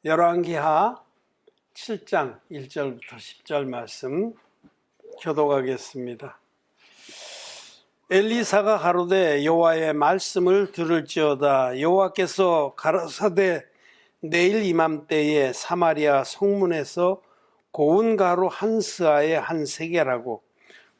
열왕기하 7장 1절부터 10절 말씀 교독하겠습니다. 엘리사가 가로되 여호와의 말씀을 들을지어다. 여호와께서 가라사대 내일 이맘때에 사마리아 성문에서 고운 가루 한 스아에 한 세겔하고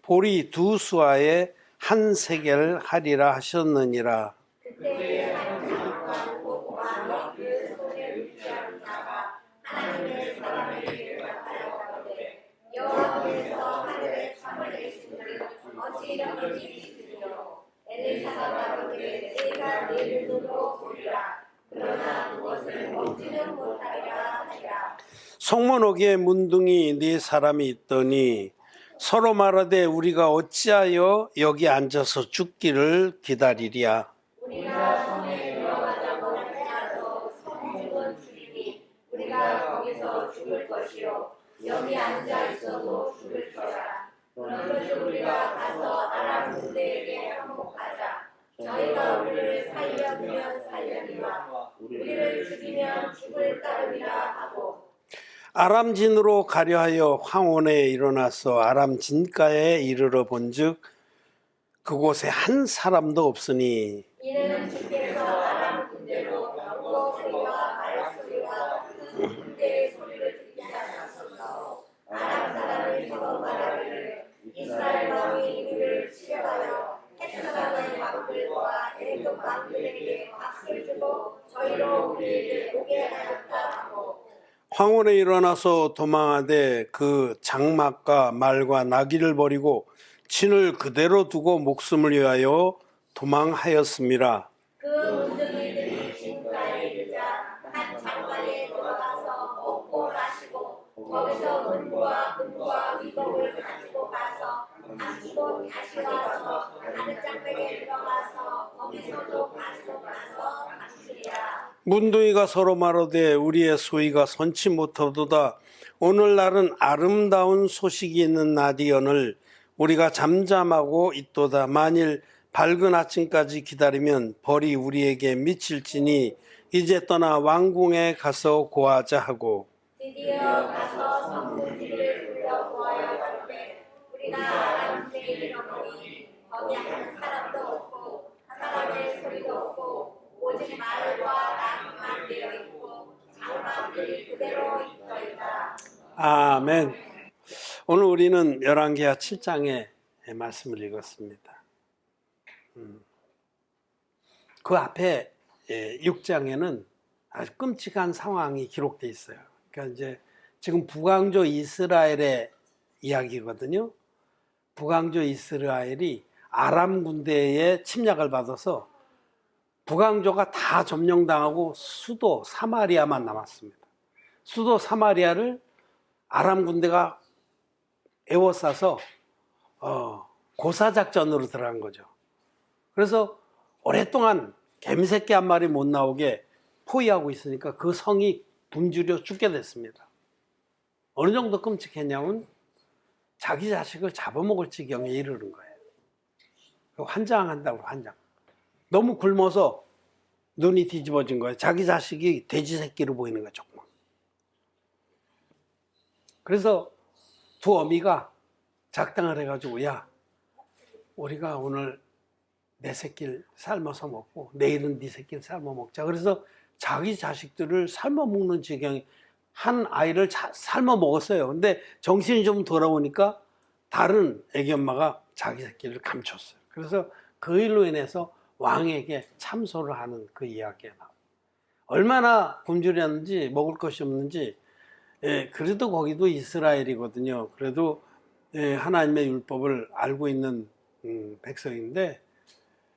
보리 두 스아에 한 세겔 하리라 하셨느니라. 그때에 한 장관 고구마가 그 손에 위치한 자가 하나님의 사람에게 나타나여 가로되 여호와께서 하늘에 참을 내시느니 어찌 이렇게 있으리요. 엘리사가 가로되 내가 내 눈으로 보리라. 그러나 그것을 먹지는 못하리라 하리라. 성문옥에 문둥이 네 사람이 있더니 서로 말하되 우리가 어찌하여 여기 앉아서 죽기를 기다리랴. 우리가 성에 들어가자고 할지라도 성죽은 죽이니 우리가 거기서 죽을 것이요 여기 앉아 있어도 죽을 것이라. 그런즉 우리가 가서 아람 군대에게 항복하자. 저희가 우리를 살려두면 살려니와 우리를 죽이면 죽을 따름이라 하고. 아람진으로 가려 하여 황혼에 일어나서 아람 진가에 이르러 본즉 그곳에 한 사람도 없으니 이는 주께서 아람 군대로 경고 소리와 말소리와 큰 군대의 소리를 듣지 않았소서. 아람 사람이 서로 말하기를 이스라엘 왕이 우리를 치려하여 햇사람의 왕들과 애굽 왕들에게 값을 주고 저희로 우리에게 오게 하였다 하고. 황혼에 일어나서 도망하되 그 장막과 말과 나귀를 버리고 진을 그대로 두고 목숨을 위하여 도망하였습니다. 그 문둥이들이 진가에 이르자 한 장관에 들어가서 먹고 마시고 거기서 은과 금과 위복을 가지고 가서 가지고 다시 와서 다른 장막에 들어가서 거기서도 가지고 가서 감추리라. 문둥이가 서로 말하되 우리의 소위가 선치 못하도다. 오늘날은 아름다운 소식이 있는 낮이언을 우리가 잠잠하고 있도다. 만일 밝은 아침까지 기다리면 벌이 우리에게 미칠지니 이제 떠나 왕궁에 가서 고하자 하고. 드디어 가서 성문지를 둘러보아야 하는데 우리가 아람에 이르러보니 거기 한 사람도 없고 사람의 소리도 없고 오직 말과 낙만 되어 있고 장막들이 그대로 있더이다. 아멘. 오늘 우리는 열왕기하 7장의 말씀을 읽었습니다. 그 앞에 6장에는 아주 끔찍한 상황이 기록되어 있어요. 그러니까 이제 지금 북왕조 이스라엘의 이야기거든요. 북왕조 이스라엘이 아람 군대의 침략을 받아서 북왕조가 다 점령당하고 수도 사마리아만 남았습니다. 수도 사마리아를 아람 군대가 에워싸서 고사작전으로 들어간 거죠. 그래서 오랫동안 개미새끼 한 마리 못 나오게 포위하고 있으니까 그 성이 굶주려 죽게 됐습니다. 어느 정도 끔찍했냐면 자기 자식을 잡아먹을 지경에 이르는 거예요. 환장한다고 환장. 너무 굶어서 눈이 뒤집어진 거예요. 자기 자식이 돼지 새끼로 보이는 거죠. 그래서 두 어미가 작당을 해가지고 야 우리가 오늘 내 새끼를 삶아서 먹고 내일은 네 새끼를 삶아 먹자. 그래서 자기 자식들을 삶아 먹는 지경에 한 아이를 삶아 먹었어요. 근데 정신이 좀 돌아오니까 다른 애기 엄마가 자기 새끼를 감췄어요. 그래서 그 일로 인해서 왕에게 참소를 하는 그 이야기가 나와요. 얼마나 굶주렸는지 먹을 것이 없는지. 그래도 거기도 이스라엘이거든요. 그래도 하나님의 율법을 알고 있는 백성인데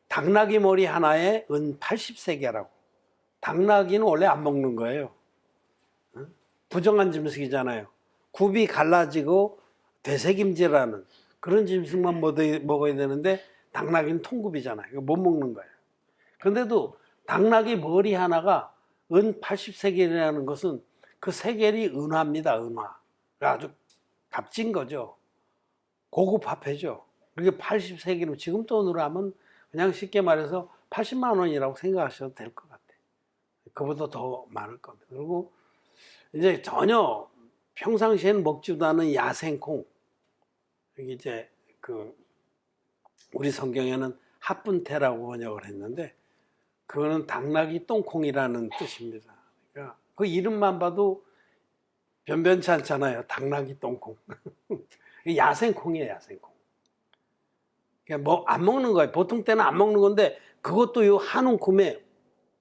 당나귀 머리 하나에 은 80세겔하고 당나귀는 원래 안 먹는 거예요. 부정한 짐승이잖아요. 굽이 갈라지고 되새김질하는 그런 짐승만 먹어야 되는데 당나귀는 통굽이잖아요. 못 먹는 거예요. 그런데도 당나귀 머리 하나가 은 80세겔이라는 것은 그 세겔이 은화입니다. 은화. 아주 값진 거죠. 고급 화폐죠. 그게 80세겔이면 지금 돈으로 하면 그냥 쉽게 말해서 80만 원이라고 생각하셔도 될 것 같아요. 그보다 더 많을 겁니다. 그리고 이제 전혀 평상시에는 먹지도 않은 야생콩. 여기 이제 우리 성경에는 합분태라고 번역을 했는데 그거는 당나귀 똥콩이라는 뜻입니다. 그러니까 그 이름만 봐도 변변치 않잖아요. 당나귀 똥콩. 야생콩이에요, 야생콩. 그냥 뭐 안 먹는 거예요. 보통 때는 안 먹는 건데 그것도 요 한 움큼에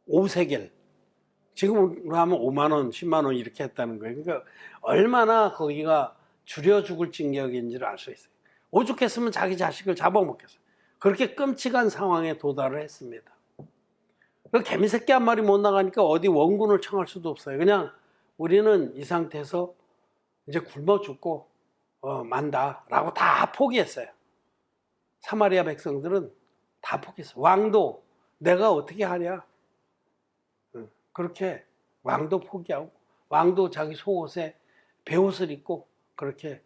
5세겔. 지금으로 하면 5만 원, 10만 원 이렇게 했다는 거예요. 그러니까 얼마나 거기가 줄여 죽을 징역인지를 알 수 있어요. 오죽했으면 자기 자식을 잡아먹겠어요. 그렇게 끔찍한 상황에 도달을 했습니다. 그 개미새끼 한 마리 못 나가니까 어디 원군을 청할 수도 없어요. 그냥 우리는 이 상태에서 이제 굶어 죽고 만다라고 다 포기했어요. 사마리아 백성들은 다 포기했어요. 왕도 내가 어떻게 하랴. 그렇게 왕도 포기하고 왕도 자기 속옷에 베옷을 입고 그렇게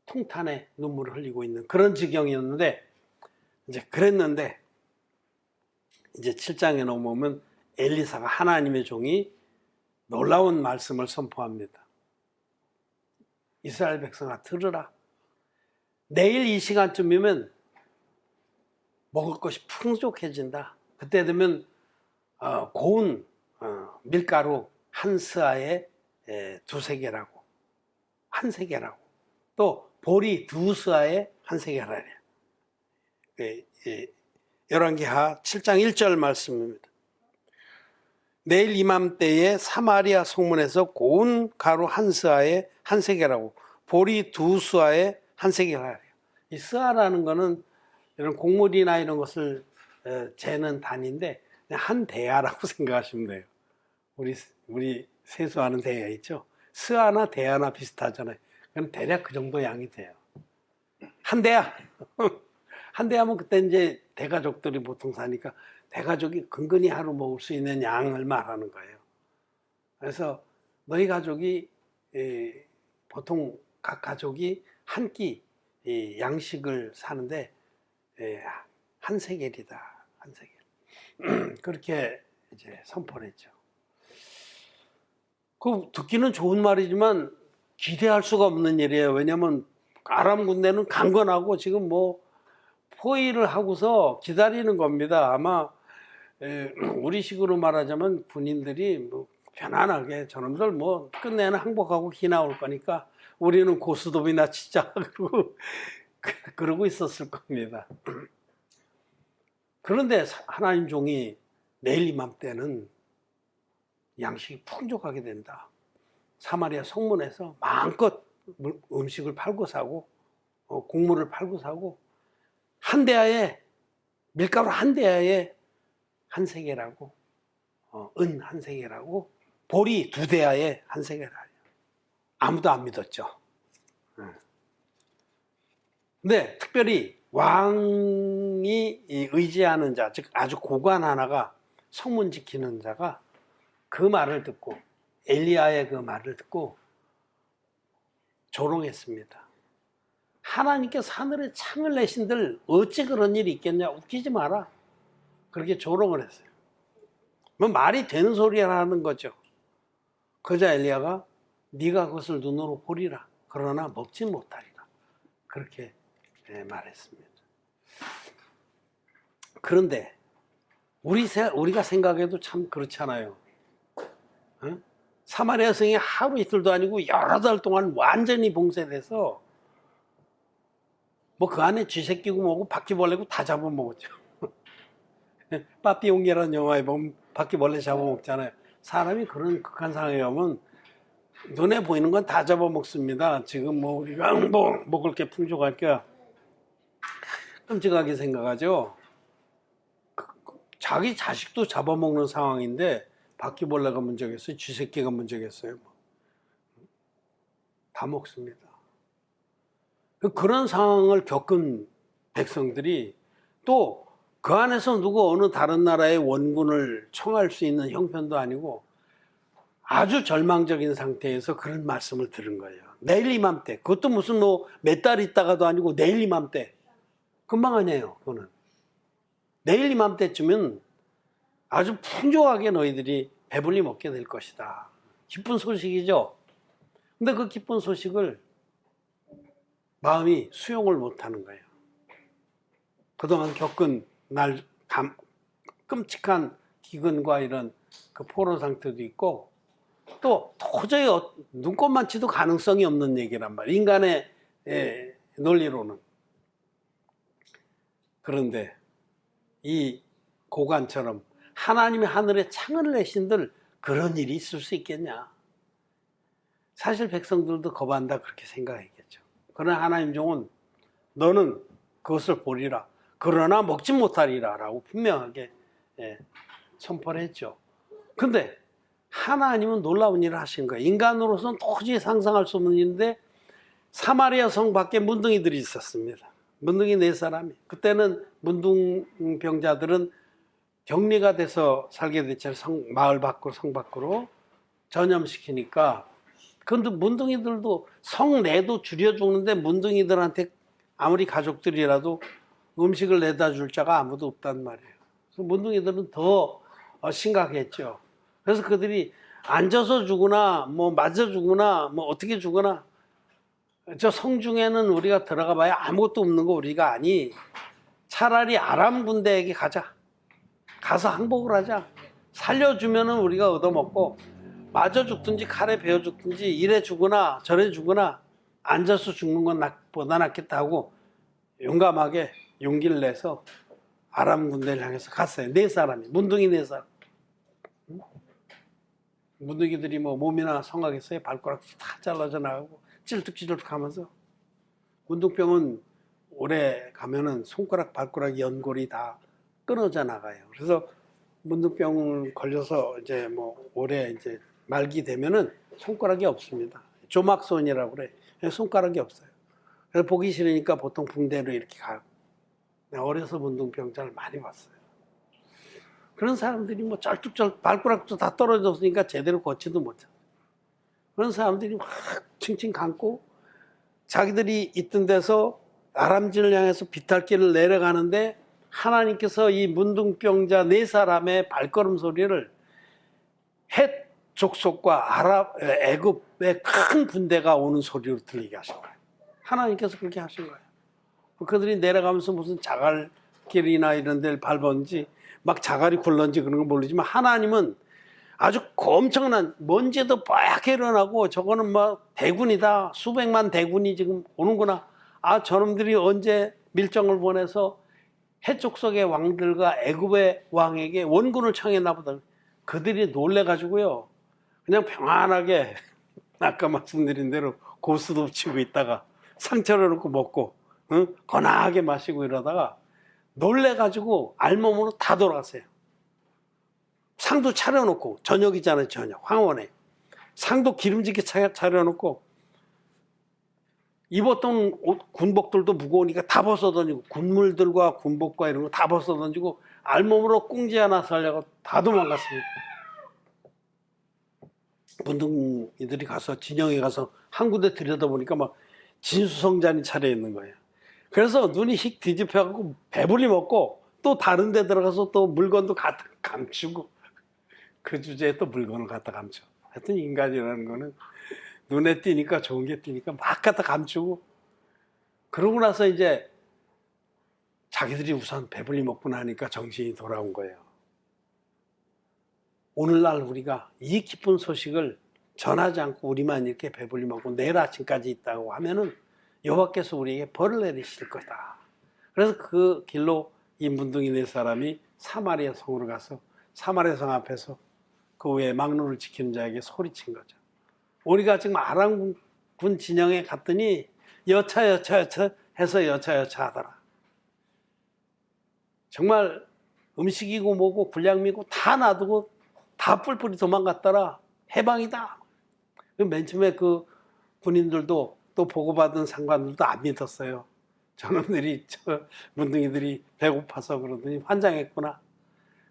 통탄에 눈물을 흘리고 있는 그런 지경이었는데 이제 그랬는데 이제 7장에 넘어오면 엘리사가 하나님의 종이 놀라운 말씀을 선포합니다. 이스라엘 백성아 들으라. 내일 이 시간쯤이면 먹을 것이 풍족해진다. 그때 되면 고운 밀가루 한 스아에 2세겔하고 한 세겔하고 또 보리 2스아에 한 세겔하래. 열왕기하 7장 1절 말씀입니다. 내일 이맘때에 사마리아 성문에서 고운 가루 한 스아에 한 세겔하고 보리 2스아에 한 세겔하래. 이 스아라는 거는 이런 곡물이나 이런 것을 재는 단위인데 한 대야라고 생각하시면 돼요. 우리 세수하는 대야 있죠. 스아나 대야나 비슷하잖아요. 그럼 대략 그 정도 양이 돼요. 한 대야. 한 대야면 그때 이제 대가족들이 보통 사니까 대가족이 근근히 하루 먹을 수 있는 양을 말하는 거예요. 그래서 너희 가족이 보통 각 가족이 한 끼 양식을 사는데 한 세겔이다. 한 세겔. 그렇게 이제 선포를 했죠. 그 듣기는 좋은 말이지만 기대할 수가 없는 일이에요. 왜냐면 아람 군대는 강건하고 지금 뭐 포위를 하고서 기다리는 겁니다. 아마 우리식으로 말하자면 군인들이 뭐 편안하게 저놈들 뭐 끝내는 항복하고 기 나올 거니까 우리는 고스톱이나 치자 그러고 있었을 겁니다. 그런데 하나님 종이 내일 이맘때는 양식이 풍족하게 된다. 사마리아 성문에서 마음껏 음식을 팔고 사고 곡물을 팔고 사고 한 대야에 밀가루 한 대야에 한 세겔하고 은 한 세겔하고 보리 2대야에 한 세겔하고 아무도 안 믿었죠. 근데 특별히 왕이 의지하는 자, 즉 아주 고관 하나가 성문 지키는 자가 그 말을 듣고 엘리야의 그 말을 듣고 조롱했습니다. 하나님께서 하늘에 창을 내신들 어찌 그런 일이 있겠냐. 웃기지 마라. 그렇게 조롱을 했어요. 뭐 말이 되는 소리라는 거죠. 그러자 엘리야가 네가 그것을 눈으로 보리라. 그러나 먹지 못하리라. 그렇게 말했습니다. 그런데 우리가 생각해도 참 그렇잖아요. 사마리아 성이 하루 이틀도 아니고 여러 달 동안 완전히 봉쇄돼서 뭐 그 안에 쥐새끼고 뭐고 바퀴벌레고 다 잡아먹었죠. 빠삐용이라는 영화에 보면 바퀴벌레 잡아먹잖아요. 사람이 그런 극한 상황에 오면 눈에 보이는 건 다 잡아먹습니다. 지금 뭐 우리가 뭐 먹을 게 풍족할까 끔찍하게 생각하죠. 자기 자식도 잡아먹는 상황인데 바퀴벌레가 문제겠어요? 쥐새끼가 문제겠어요? 다 먹습니다. 그런 상황을 겪은 백성들이 또 그 안에서 누구 어느 다른 나라의 원군을 청할 수 있는 형편도 아니고 아주 절망적인 상태에서 그런 말씀을 들은 거예요. 내일 이맘때, 그것도 무슨 뭐 몇 달 있다가도 아니고 내일 이맘때, 금방 아니에요. 그거는 내일 이맘때쯤은 아주 풍족하게 너희들이 배불리 먹게 될 것이다. 기쁜 소식이죠. 근데 그 기쁜 소식을 마음이 수용을 못하는 거예요. 그동안 겪은 끔찍한 기근과 이런 그 포로 상태도 있고, 또 도저히 눈꼽만치도 가능성이 없는 얘기란 말이에요. 인간의 논리로는. 그런데 이 고관처럼 하나님이 하늘에 창을 내신들 그런 일이 있을 수 있겠냐. 사실 백성들도 거부한다 그렇게 생각했겠죠. 그러나 하나님 종은 너는 그것을 보리라. 그러나 먹지 못하리라 라고 분명하게 선포를 했죠. 근데 하나님은 놀라운 일을 하신 거예요. 인간으로서는 도저히 상상할 수 없는 일인데 사마리아 성 밖에 문둥이들이 있었습니다. 문둥이 4사람이. 그때는 문둥병자들은 격리가 돼서 살게 됐잖아요. 마을 밖으로, 성 밖으로 전염시키니까. 근데 문둥이들도 성 내도 줄여 죽는데 문둥이들한테 아무리 가족들이라도 음식을 내다 줄 자가 아무도 없단 말이에요. 그래서 문둥이들은 더 심각했죠. 그래서 그들이 앉아서 죽거나 뭐 맞아 죽거나 뭐 어떻게 죽거나, 저 성중에는 우리가 들어가 봐야 아무것도 없는 거 우리가 아니, 차라리 아람 군대에게 가자. 가서 항복을 하자. 살려주면은 우리가 얻어먹고, 맞아 죽든지 칼에 베어 죽든지 이래 죽거나 저래 죽거나 앉아서 죽는 건 보다 낫겠다 하고 용감하게 용기를 내서 아람 군대를 향해서 갔어요. 4사람이, 문둥이 4사람. 문둥이들이 뭐 몸이나 성하겠어요. 발가락 다 잘라져 나가고 찔뚝찔뚝 하면서. 문둥병은 오래 가면은 손가락, 발가락, 연골이 다 끊어져 나가요. 그래서 문둥병을 걸려서 이제 뭐 오래 이제 말기 되면은 손가락이 없습니다. 조막손이라고 그래. 손가락이 없어요. 그래서 보기 싫으니까 보통 붕대로 이렇게 가요. 어려서 문둥병자를 많이 봤어요. 그런 사람들이 뭐 쩔뚝쩔 발가락도 다 떨어졌으니까 제대로 걷지도 못해요. 그런 사람들이 막 칭칭 감고 자기들이 있던 데서 아람진을 향해서 비탈길을 내려가는데 하나님께서 이 문둥병자 4사람의 발걸음 소리를 헷 족속과 애굽의 큰 군대가 오는 소리로 들리게 하신 거예요. 하나님께서 그렇게 하신 거예요. 그들이 내려가면서 무슨 자갈길이나 이런 데를 밟았는지 막 자갈이 굴렀는지 그런 건 모르지만 하나님은 아주 엄청난 먼지도 뽀얗게 일어나고 저거는 막 대군이다. 수백만 대군이 지금 오는구나. 아, 저놈들이 언제 밀정을 보내서 해족속의 왕들과 애굽의 왕에게 원군을 청했나 보다. 그들이 놀래가지고요. 그냥 평안하게 아까 말씀드린 대로 고수도 치고 있다가 상처를 놓고 먹고 건하게 마시고 이러다가 놀래가지고 알몸으로 다 돌아갔어요. 상도 차려놓고, 저녁이잖아요. 저녁 황혼에 상도 기름지게 차려놓고 입었던 군복들도 무거우니까 다 벗어던지고, 군물들과 군복과 이런 거 다 벗어던지고 알몸으로 꽁지 하나 살려고 다 도망갔습니다. 문둥이들이 가서 진영에 가서 한 군데 들여다보니까 막 진수성찬이 차려있는 거예요. 그래서 눈이 휙 뒤집혀갖고 배불리 먹고 또 다른 데 들어가서 또 물건도 갖다 감추고, 그 주제에 또 물건을 갖다 감춰. 하여튼 인간이라는 거는 눈에 띄니까 좋은 게 띄니까 막 갖다 감추고, 그러고 나서 이제 자기들이 우선 배불리 먹고 나니까 정신이 돌아온 거예요. 오늘날 우리가 이 기쁜 소식을 전하지 않고 우리만 이렇게 배불리 먹고 내일 아침까지 있다고 하면은 여호와께서 우리에게 벌을 내리실 거다. 그래서 그 길로 이 문둥이 4사람이 사마리아 성으로 가서 사마리아 성 앞에서 그 외에 망로를 지키는 자에게 소리친 거죠. 우리가 지금 아람군 진영에 갔더니 여차 해서 여차 하더라. 정말 음식이고 뭐고 군량미고 다 놔두고 다 뿔뿔이 도망갔더라. 해방이다. 맨 처음에 그 군인들도 또 보고받은 상관들도 안 믿었어요. 저놈들이, 문둥이들이 배고파서 그러더니 환장했구나.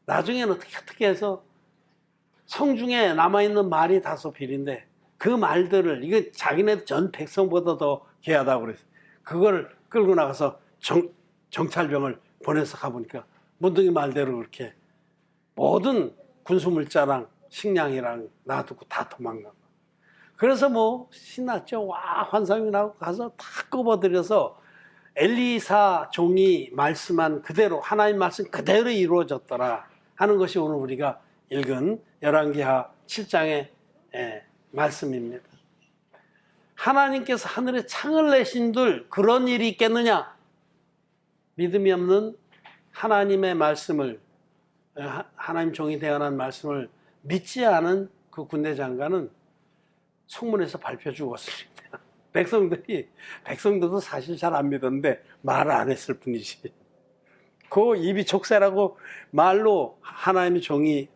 나중에는 어떻게 해서 성중에 남아있는 말이 5필인데 그 말들을, 이거 자기네 전 백성보다 더 귀하다고 그랬어요. 그걸 끌고 나가서 정찰병을 보내서 가보니까 문둥이 말대로 그렇게 모든 군수물자랑 식량이랑 놔두고 다 도망가고. 그래서 뭐 신났죠. 와, 환상이 나고 가서 다 꼽아들여서 엘리사 종이 말씀한 그대로, 하나님 말씀 그대로 이루어졌더라 하는 것이 오늘 우리가 읽은 열왕기하 7장의 말씀입니다. 하나님께서 하늘에 창을 내신들 그런 일이 있겠느냐? 믿음이 없는 하나님의 말씀을, 하나님 종이 대언한 말씀을 믿지 않은 그 군대 장관은 성문에서 밟혀 죽었습니다. 백성들도 사실 잘 안 믿었는데 말을 안 했을 뿐이지. 그 입이 족쇄라고 말로 하나님의 종이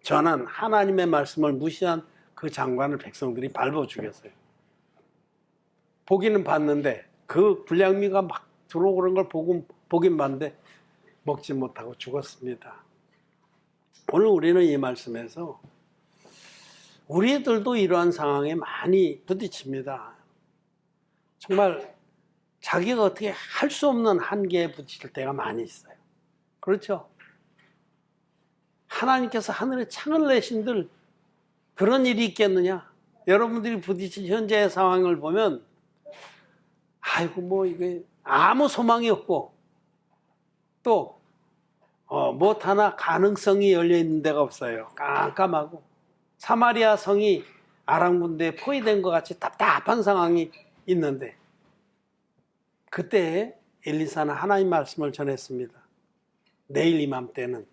전한 하나님의 말씀을 무시한 그 장관을 백성들이 밟아 죽였어요. 보기는 봤는데 그 불량미가 막 들어오고 그런 걸 보긴 봤는데 먹지 못하고 죽었습니다. 오늘 우리는 이 말씀에서 우리들도 이러한 상황에 많이 부딪힙니다. 정말 자기가 어떻게 할 수 없는 한계에 부딪힐 때가 많이 있어요. 그렇죠? 하나님께서 하늘에 창을 내신들 그런 일이 있겠느냐? 여러분들이 부딪힌 현재의 상황을 보면 아이고 뭐 이게 아무 소망이 없고 또 못 하나 가능성이 열려 있는 데가 없어요. 깜깜하고 사마리아 성이 아람 군대에 포위된 것 같이 답답한 상황이 있는데 그때 엘리사는 하나님 말씀을 전했습니다. 내일 이맘때는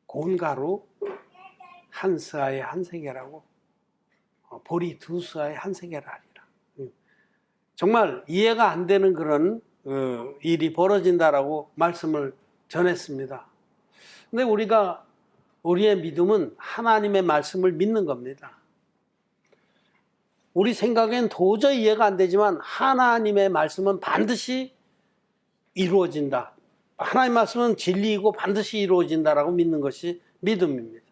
고운 가루 한 스아에 한 세겔하고 보리 두 스아에 한 세겔 하리라. 정말 이해가 안 되는 그런 일이 벌어진다라고 말씀을 전했습니다. 근데 우리의 믿음은 하나님의 말씀을 믿는 겁니다. 우리 생각엔 도저히 이해가 안 되지만 하나님의 말씀은 반드시 이루어진다. 하나님의 말씀은 진리이고 반드시 이루어진다라고 믿는 것이 믿음입니다.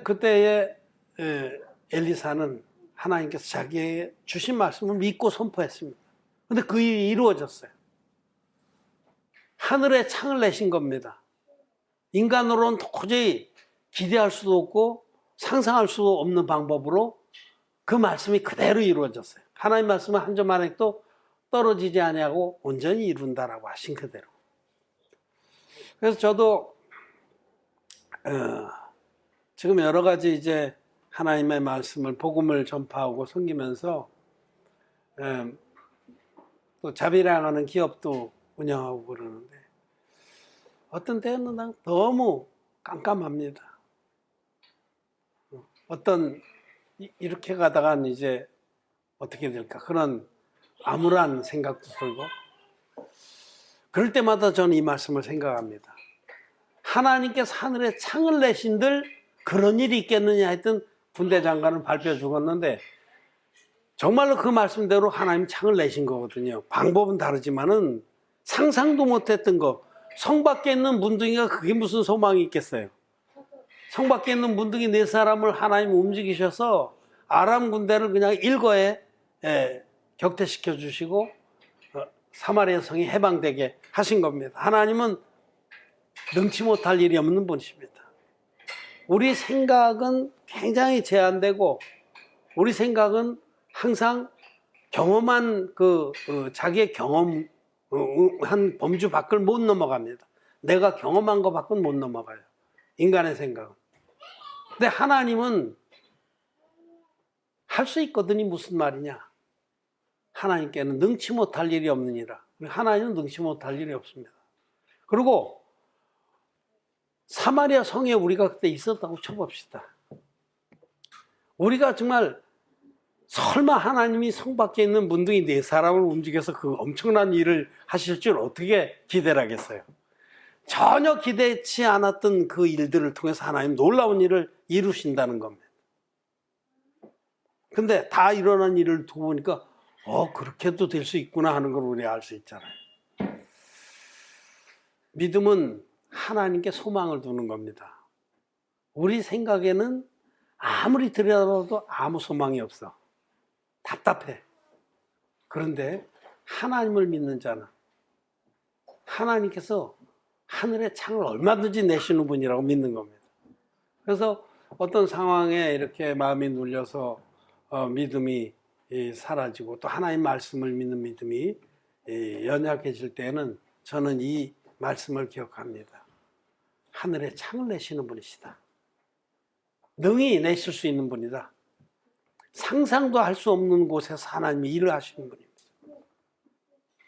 그때에 엘리사는 하나님께서 자기의 주신 말씀을 믿고 선포했습니다. 그런데 그 일이 이루어졌어요. 하늘에 창을 내신 겁니다. 인간으로는 도저히 기대할 수도 없고 상상할 수도 없는 방법으로 그 말씀이 그대로 이루어졌어요. 하나님 말씀은 한 점 한 획도 떨어지지 아니하고 온전히 이룬다라고 하신 그대로. 그래서 저도 지금 여러 가지 이제 하나님의 말씀을 복음을 전파하고 섬기면서 또 자비랑 하는 기업도 운영하고 그러는데 어떤 때는 너무 깜깜합니다. 이렇게 가다가 이제 어떻게 될까 그런 암울한 생각도 들고 그럴 때마다 저는 이 말씀을 생각합니다. 하나님께서 하늘에 창을 내신들 그런 일이 있겠느냐 했던 군대 장관은 밟혀 죽었는데 정말로 그 말씀대로 하나님 창을 내신 거거든요. 방법은 다르지만은 상상도 못했던 거. 성 밖에 있는 문둥이가 그게 무슨 소망이 있겠어요. 성 밖에 있는 문둥이 네 사람을 하나님 움직이셔서 아람 군대를 그냥 일거에 격퇴시켜 주시고 사마리아 성이 해방되게 하신 겁니다. 하나님은 능치 못할 일이 없는 분이십니다. 우리 생각은 굉장히 제한되고 우리 생각은 항상 경험한 자기의 경험한 범주 밖을 못 넘어갑니다. 내가 경험한 것 밖은 못 넘어가요. 인간의 생각은. 근데 하나님은 할 수 있거든요. 무슨 말이냐. 하나님께는 능치 못할 일이 없느니라. 하나님은 능치 못할 일이 없습니다. 그리고 사마리아 성에 우리가 그때 있었다고 쳐봅시다. 우리가 정말 설마 하나님이 성 밖에 있는 문둥이 네 사람을 움직여서 그 엄청난 일을 하실 줄 어떻게 기대를 하겠어요? 전혀 기대치 않았던 그 일들을 통해서 하나님 놀라운 일을 이루신다는 겁니다. 근데 다 일어난 일을 두고 보니까 그렇게도 될 수 있구나 하는 걸 우리 알 수 있잖아요. 믿음은 하나님께 소망을 두는 겁니다. 우리 생각에는 아무리 들여다봐도 아무 소망이 없어. 답답해. 그런데 하나님을 믿는 자는 하나님께서 하늘의 창을 얼마든지 내시는 분이라고 믿는 겁니다. 그래서 어떤 상황에 이렇게 마음이 눌려서 믿음이 사라지고 또 하나님 말씀을 믿는 믿음이 연약해질 때는 저는 이 말씀을 기억합니다. 하늘의 창을 내시는 분이시다. 능히 내실 수 있는 분이다. 상상도 할 수 없는 곳에서 하나님이 일을 하시는 분입니다.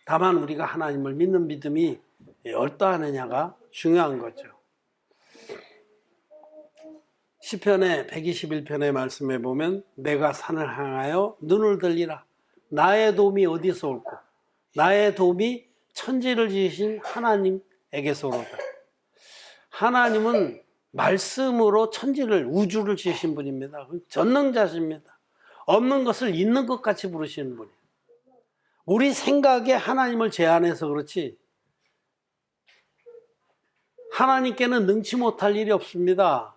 다만 우리가 하나님을 믿는 믿음이 어떠하느냐가 중요한 거죠. 시편의 121편의 말씀에 보면 내가 산을 향하여 눈을 들리라. 나의 도움이 어디서 올꼬? 나의 도움이 천지를 지으신 하나님에게서 오로다. 하나님은 말씀으로 천지를 우주를 지으신 분입니다. 전능자십니다. 없는 것을 있는 것 같이 부르시는 분이에요. 우리 생각에 하나님을 제한해서 그렇지 하나님께는 능치 못할 일이 없습니다.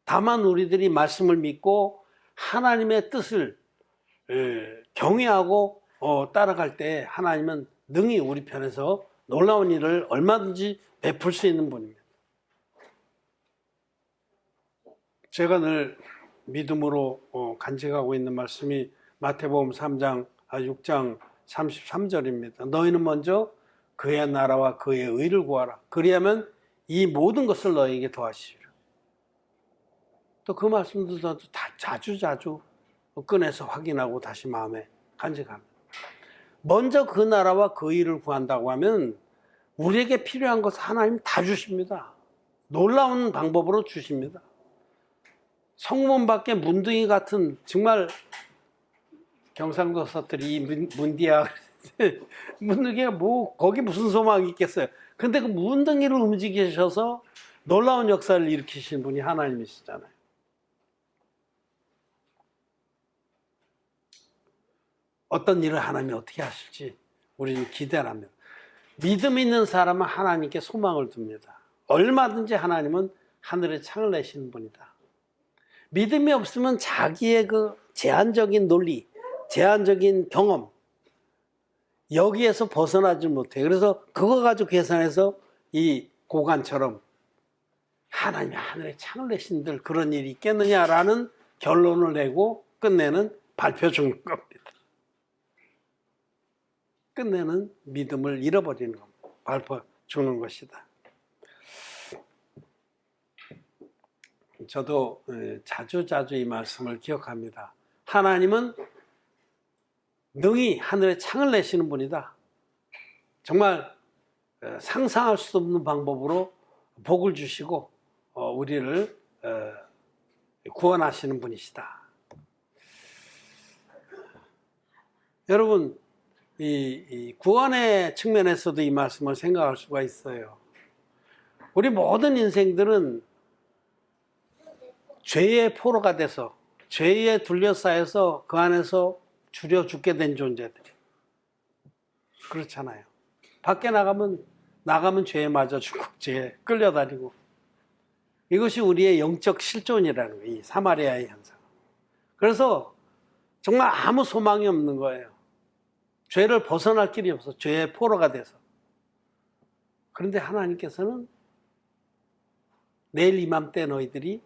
다만 우리들이 말씀을 믿고 하나님의 뜻을 경외하고 따라갈 때 하나님은 능히 우리 편에서 놀라운 일을 얼마든지 베풀 수 있는 분입니다. 제가 늘 믿음으로 간직하고 있는 말씀이 마태복음 6장 33절입니다. 너희는 먼저 그의 나라와 그의 의를 구하라. 그리하면 이 모든 것을 너희에게 더하시리라. 또 그 말씀도 저도 자주 꺼내서 확인하고 다시 마음에 간직합니다. 먼저 그 나라와 그 의를 구한다고 하면 우리에게 필요한 것을 하나님 다 주십니다. 놀라운 방법으로 주십니다. 성문 밖에 문둥이 같은 정말 경상도 서들이 문디야 문둥이가 뭐 거기 무슨 소망이 있겠어요. 근데 그 문둥이를 움직이셔서 놀라운 역사를 일으키신 분이 하나님이시잖아요. 어떤 일을 하나님이 어떻게 하실지 우리는 기대를 합니다. 믿음 있는 사람은 하나님께 소망을 둡니다. 얼마든지 하나님은 하늘에 창을 내시는 분이다. 믿음이 없으면 자기의 그 제한적인 논리, 제한적인 경험 여기에서 벗어나지 못해요. 그래서 그거 가지고 계산해서 이 고관처럼 하나님이 하늘에 창을 내신들 그런 일이 있겠느냐라는 결론을 내고 끝내는 발표 주는 겁니다. 끝내는 믿음을 잃어버리는 겁니다. 발표 주는 것이다. 저도 자주 이 말씀을 기억합니다. 하나님은 능히 하늘에 창을 내시는 분이다. 정말 상상할 수 없는 방법으로 복을 주시고 우리를 구원하시는 분이시다. 여러분, 이 구원의 측면에서도 이 말씀을 생각할 수가 있어요. 우리 모든 인생들은 죄의 포로가 돼서 죄에 둘러싸여서 그 안에서 줄여 죽게 된 존재들. 그렇잖아요. 밖에 나가면 죄에 맞아 죽고 죄에 끌려다니고. 이것이 우리의 영적 실존이라는 거예요. 이 사마리아의 현상. 그래서 정말 아무 소망이 없는 거예요. 죄를 벗어날 길이 없어. 죄의 포로가 돼서. 그런데 하나님께서는 내일 이맘때 너희들이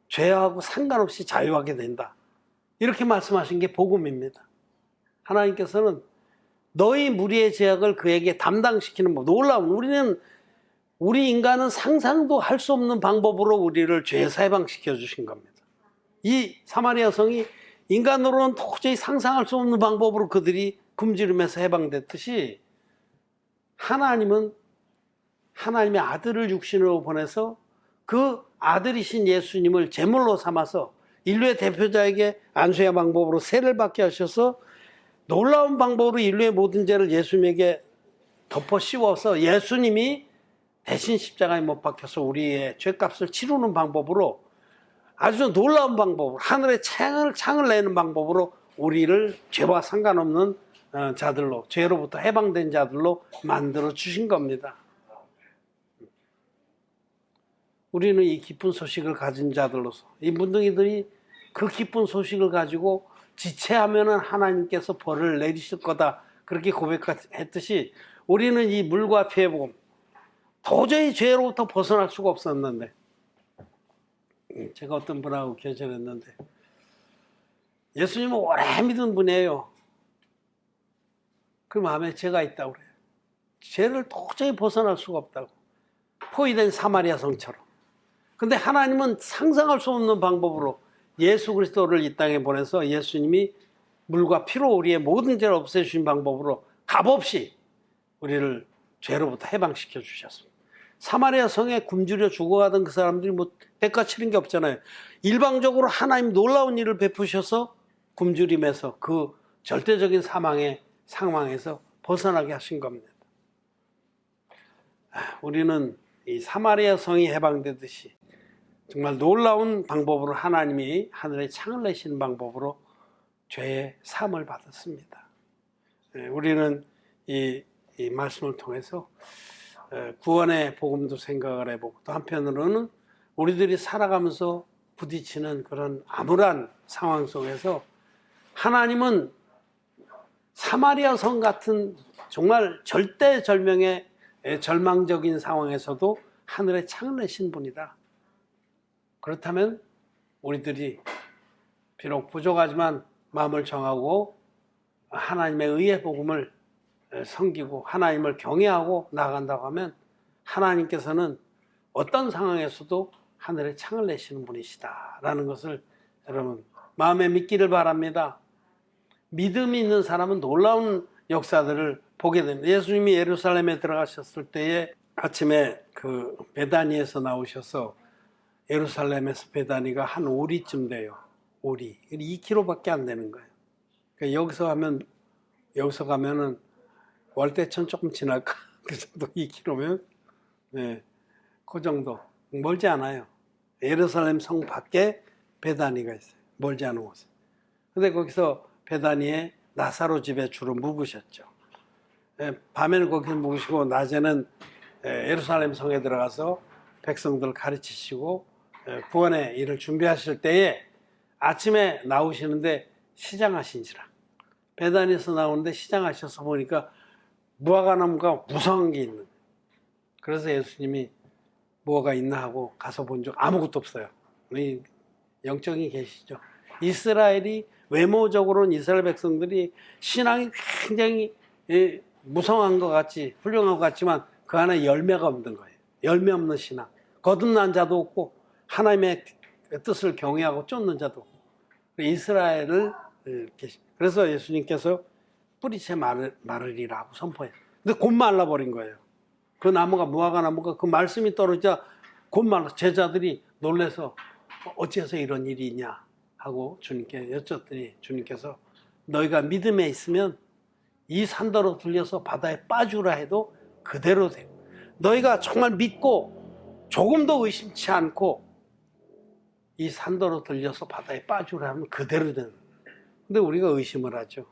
죄하고 상관없이 자유하게 된다. 이렇게 말씀하신 게 복음입니다. 하나님께서는 너희 무리의 죄악을 그에게 담당시키는 법. 놀라운 우리 인간은 상상도 할 수 없는 방법으로 우리를 죄에서 해방시켜 주신 겁니다. 이 사마리아 성이 인간으로는 도저히 상상할 수 없는 방법으로 그들이 굶주림에서 해방됐듯이 하나님은 하나님의 아들을 육신으로 보내서 그 아들이신 예수님을 제물로 삼아서 인류의 대표자에게 안수의 방법으로 세를 받게 하셔서 놀라운 방법으로 인류의 모든 죄를 예수님에게 덮어 씌워서 예수님이 대신 십자가에 못 박혀서 우리의 죄값을 치르는 방법으로 아주 놀라운 방법으로 하늘에 창을 내는 방법으로 우리를 죄와 상관없는 자들로 죄로부터 해방된 자들로 만들어 주신 겁니다. 우리는 이 기쁜 소식을 가진 자들로서 이 문둥이들이 그 기쁜 소식을 가지고 지체하면은 하나님께서 벌을 내리실 거다 그렇게 고백했듯이 우리는 이 물과 피의 복음 도저히 죄로부터 벗어날 수가 없었는데, 제가 어떤 분하고 교제했는데 예수님은 오래 믿은 분이에요. 그 마음에 죄가 있다고 그래요. 죄를 도저히 벗어날 수가 없다고. 포위된 사마리아 성처럼. 근데 하나님은 상상할 수 없는 방법으로 예수 그리스도를 이 땅에 보내서 예수님이 물과 피로 우리의 모든 죄를 없애주신 방법으로 값없이 우리를 죄로부터 해방시켜 주셨습니다. 사마리아 성에 굶주려 죽어가던 그 사람들이 뭐 대가 치른 게 없잖아요. 일방적으로 하나님 놀라운 일을 베푸셔서 굶주림에서 그 절대적인 사망의 상황에서 벗어나게 하신 겁니다. 우리는 이 사마리아 성이 해방되듯이 정말 놀라운 방법으로 하나님이 하늘에 창을 내시는 방법으로 죄의 사함을 받았습니다. 우리는 이 말씀을 통해서 구원의 복음도 생각을 해보고, 또 한편으로는 우리들이 살아가면서 부딪히는 그런 암울한 상황 속에서 하나님은 사마리아 성 같은 정말 절대절명의 절망적인 상황에서도 하늘에 창을 내신 분이다. 그렇다면 우리들이 비록 부족하지만 마음을 정하고 하나님의 의의 복음을 섬기고 하나님을 경외하고 나아간다고 하면 하나님께서는 어떤 상황에서도 하늘에 창을 내시는 분이시다 라는 것을 여러분 마음에 믿기를 바랍니다. 믿음이 있는 사람은 놀라운 역사들을 보게 됩니다. 예수님이 예루살렘에 들어가셨을 때에 아침에 그 베다니에서 나오셔서, 예루살렘에서 베다니가 한 오리쯤 돼요. 오리 2km밖에 안 되는 거예요. 그러니까 여기서 가면은 월대천 조금 지날까? 그 정도 2km면, 네, 그 정도 멀지 않아요. 예루살렘 성 밖에 베다니가 있어요. 멀지 않은 곳에. 근데 거기서 베다니에 나사로 집에 주로 묵으셨죠. 밤에는 거기서 묵으시고 낮에는 예루살렘 성에 들어가서 백성들 가르치시고 구원의 일을 준비하실 때에 아침에 나오시는데 시장하신지라. 베다니에서 나오는데 시장하셔서 보니까 무화과나무가 무성한 게 있는. 그래서 예수님이 뭐가 있나 하고 가서 본 적 아무것도 없어요. 영적인 계시죠. 이스라엘이 외모적으로는 이스라엘 백성들이 신앙이 굉장히 무성한 것 같이 훌륭한 것 같지만 그 안에 열매가 없는 거예요. 열매 없는 신앙. 거듭난 자도 없고 하나님의 뜻을 경외하고 쫓는 자도 없고. 이스라엘을 그래서 예수님께서 뿌리채 마르리라고 선포해요. 근데 곧 말라버린 거예요. 그 나무가 무화과 나무가 그 말씀이 떨어지자 곧 말라. 제자들이 놀라서 어찌해서 이런 일이 있냐 하고 주님께 여쭸더니 주님께서 너희가 믿음에 있으면 이 산더러 들려서 바다에 빠주라 해도 그대로 돼요. 너희가 정말 믿고 조금도 의심치 않고 이 산더러 들려서 바다에 빠주라 하면 그대로 되는. 근데 우리가 의심을 하죠.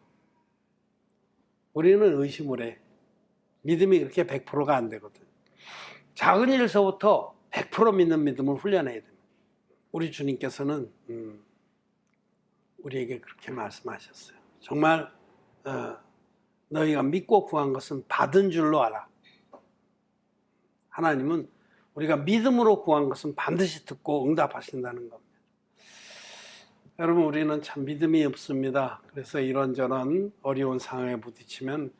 우리는 의심을 해. 믿음이 그렇게 100%가 안 되거든. 작은 일서부터 100% 믿는 믿음을 훈련해야 됩니다. 우리 주님께서는 우리에게 그렇게 말씀하셨어요. 정말 너희가 믿고 구한 것은 받은 줄로 알아. 하나님은 우리가 믿음으로 구한 것은 반드시 듣고 응답하신다는 겁니다. 여러분, 우리는 참 믿음이 없습니다. 그래서 이런저런 어려운 상황에 부딪히면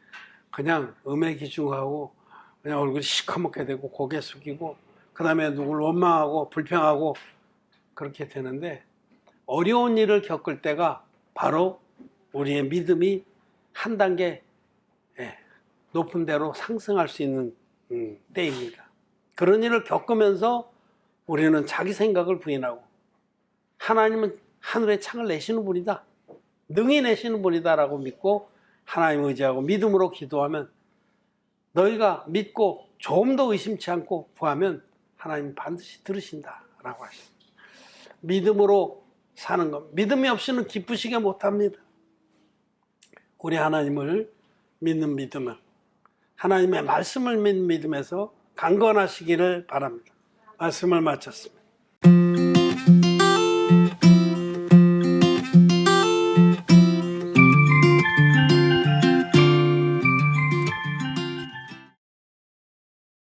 그냥 기중하고 그냥 얼굴이 시커멓게 되고 고개 숙이고 그 다음에 누굴 원망하고 불평하고 그렇게 되는데, 어려운 일을 겪을 때가 바로 우리의 믿음이 한 단계 높은 데로 상승할 수 있는 때입니다. 그런 일을 겪으면서 우리는 자기 생각을 부인하고 하나님은 하늘에 창을 내시는 분이다, 능히 내시는 분이다 라고 믿고 하나님 의지하고 믿음으로 기도하면, 너희가 믿고 조금 더 의심치 않고 구하면 하나님 반드시 들으신다 라고 하십니다. 믿음으로 사는 것, 믿음이 없이는 기쁘시게 못합니다. 우리 하나님을 믿는 믿음은, 하나님의 말씀을 믿는 믿음에서 강건하시기를 바랍니다. 말씀을 마쳤습니다.